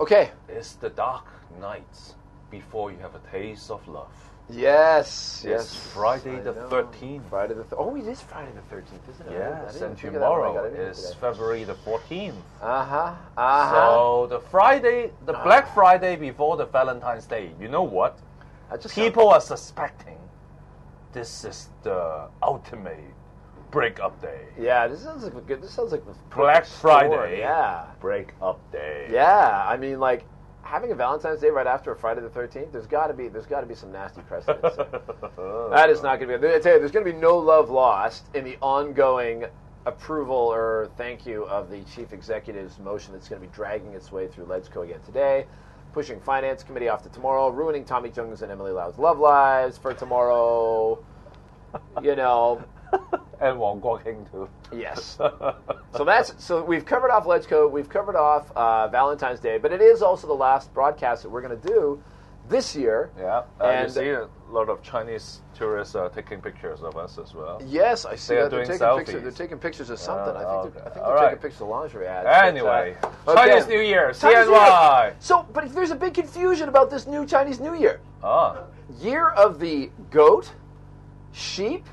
Okay. It's the dark nights before you have a taste of love. Yes. It's Friday the 13th. Friday the it is Friday the 13th, isn't it? Yes, and tomorrow is February the 14th. So the Friday, the Black Friday before the Valentine's Day. You know what? People are suspecting this is the ultimate breakup day. Yeah, this sounds like the Black Friday. Store. Yeah. Breakup day. Yeah, I mean, like having a Valentine's Day right after a Friday the 13th. There's got to be some nasty precedents. That is not going to be. I tell you, there's going to be no love lost in the ongoing approval or thank you of the chief executive's motion that's going to be dragging its way through LegCo again today, pushing finance committee off to tomorrow, ruining Tommy Jung's and Emily Lau's love lives for tomorrow. You know. And Wang Guoqing too. Yes. So we've covered off LegCo, we've covered off Valentine's Day, but it is also the last broadcast that we're going to do this year. Yeah. And you see a lot of Chinese tourists taking pictures of us as well. Yes, I see. They're taking pictures of something. I think they're taking pictures of lingerie ads. Anyway, Chinese New Year, CNY. So, but there's a big confusion about this new Chinese New Year. Year of the goat, sheep,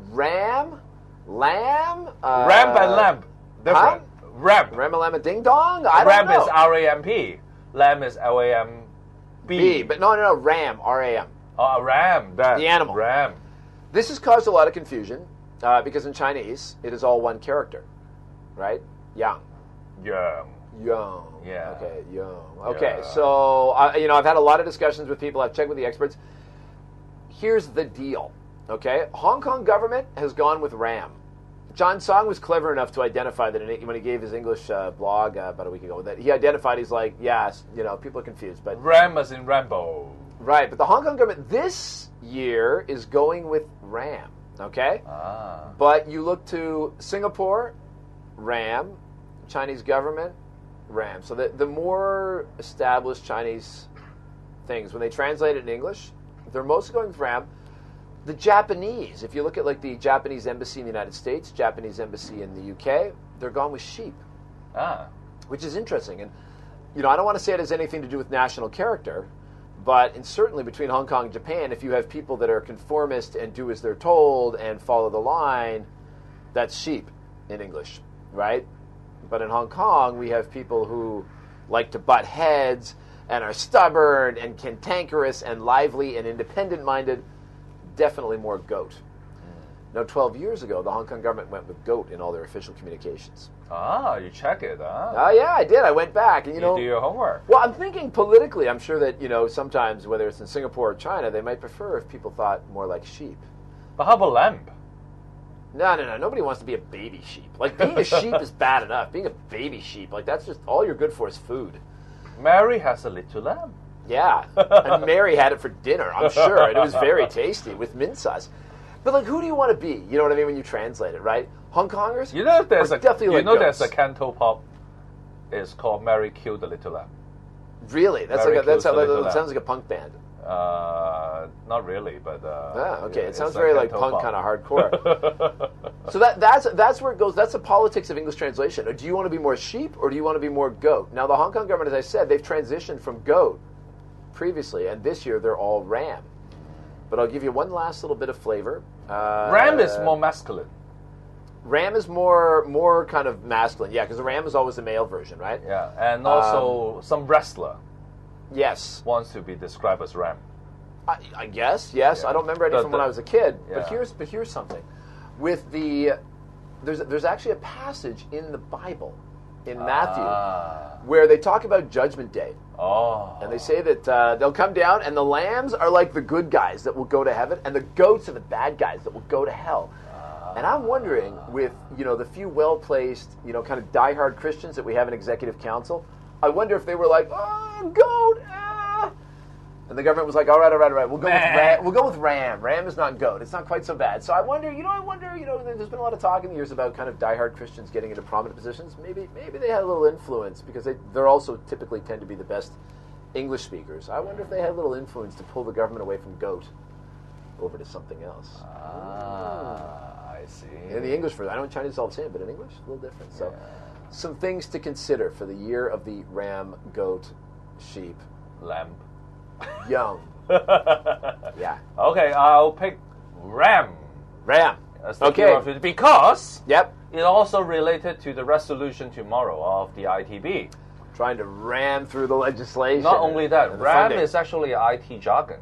ram, lamb. Ram and lamb. Different. Ram. Ram and lamb, ding dong. I Ram don't know. is R-A-M-P. Lamb is L-A-M-B. But no, ram, R-A-M. Oh, ram. That. The animal. Ram. This has caused a lot of confusion because in Chinese it is all one character, right? Yang. Yang. Yang. Yeah. Okay, yang. Okay, so I've had a lot of discussions with people. I've checked with the experts. Here's the deal. Okay, Hong Kong government has gone with Ram. John Song was clever enough to identify that when he gave his English blog about a week ago, that he identified, he's like, yes, people are confused. But Ram as in Rambo. Right, but the Hong Kong government this year is going with Ram, okay? But you look to Singapore, Ram, Chinese government, Ram. So the more established Chinese things, when they translate it in English, they're mostly going with Ram. The Japanese, if you look at like the Japanese embassy in the United States, Japanese embassy in the UK, they're gone with sheep. Which is interesting. And, I don't want to say it has anything to do with national character, but certainly between Hong Kong and Japan, if you have people that are conformist and do as they're told and follow the line, that's sheep in English, right? But in Hong Kong, we have people who like to butt heads and are stubborn and cantankerous and lively and independent-minded. Definitely more goat. Now, 12 years ago, the Hong Kong government went with goat in all their official communications. You check it, huh? Yeah, I did. I went back. And, you do your homework. Well, I'm thinking politically, I'm sure that, sometimes, whether it's in Singapore or China, they might prefer if people thought more like sheep. But how about lamb? No. Nobody wants to be a baby sheep. Like, being a sheep is bad enough. Being a baby sheep, like, that's just, all you're good for is food. Mary has a little lamb. Yeah, and Mary had it for dinner, I'm sure, and it was very tasty with mint sauce. But like, who do you want to be? You know what I mean when you translate it, right? Hong Kongers? There's goats. a canto pop. It's called "Mary Killed the Little Lamb." Really? That sounds like a punk band. Not really, but okay. It sounds very like punk, kind of hardcore. So that's where it goes. That's the politics of English translation. Do you want to be more sheep or do you want to be more goat? Now the Hong Kong government, as I said, they've transitioned from goat previously, and this year they're all ram. But I'll give you one last little bit of flavor. Ram is more masculine. Ram is more kind of masculine, yeah, because the ram is always the male version, right? Yeah, and also some wrestler. Yes. Wants to be described as ram. I guess, yes. Yeah. I don't remember any from when I was a kid. Yeah. But here's something. With there's actually a passage in the Bible, in Matthew, where they talk about Judgment Day. And they say that they'll come down, and the lambs are like the good guys that will go to heaven, and the goats are the bad guys that will go to hell. And I'm wondering, with the few well-placed, kind of diehard Christians that we have in Executive Council, I wonder if they were like, goat, and the government was like, all right, we'll go with ram. Ram is not goat. It's not quite so bad. So I wonder, there's been a lot of talk in the years about kind of diehard Christians getting into prominent positions. Maybe they had a little influence because they're also typically tend to be the best English speakers. I wonder if they had a little influence to pull the government away from goat over to something else. I see. In the English version, I know in Chinese it's all the same, but in English, a little different. So, some things to consider for the year of the ram, goat, sheep, lamb, young. Yeah. Okay, I'll pick ram. Ram. As the hero of it, because it also related to the resolution tomorrow of the ITB. Trying to ram through the legislation. Not only that, RAM is actually IT jargon.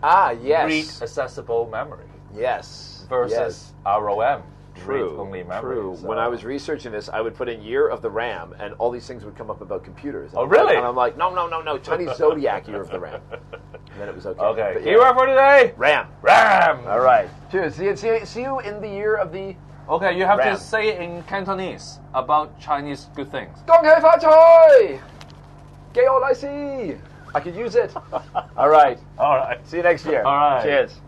Ah, yes. Read accessible memory. Yes. Versus ROM. True. Read only memory. True. So. When I was researching this, I would put in year of the RAM, and all these things would come up about computers. Oh, really? And I'm like, no, Chinese Zodiac year of the RAM. And then it was okay. Okay. But, Hero for today? RAM. RAM. All right. Cheers. See you in the year of the Okay, you have RAM. to say it in Cantonese about Chinese good things. 恭喜發財! 給我利是! I could use it. All right. All right. See you next year. All right. Cheers.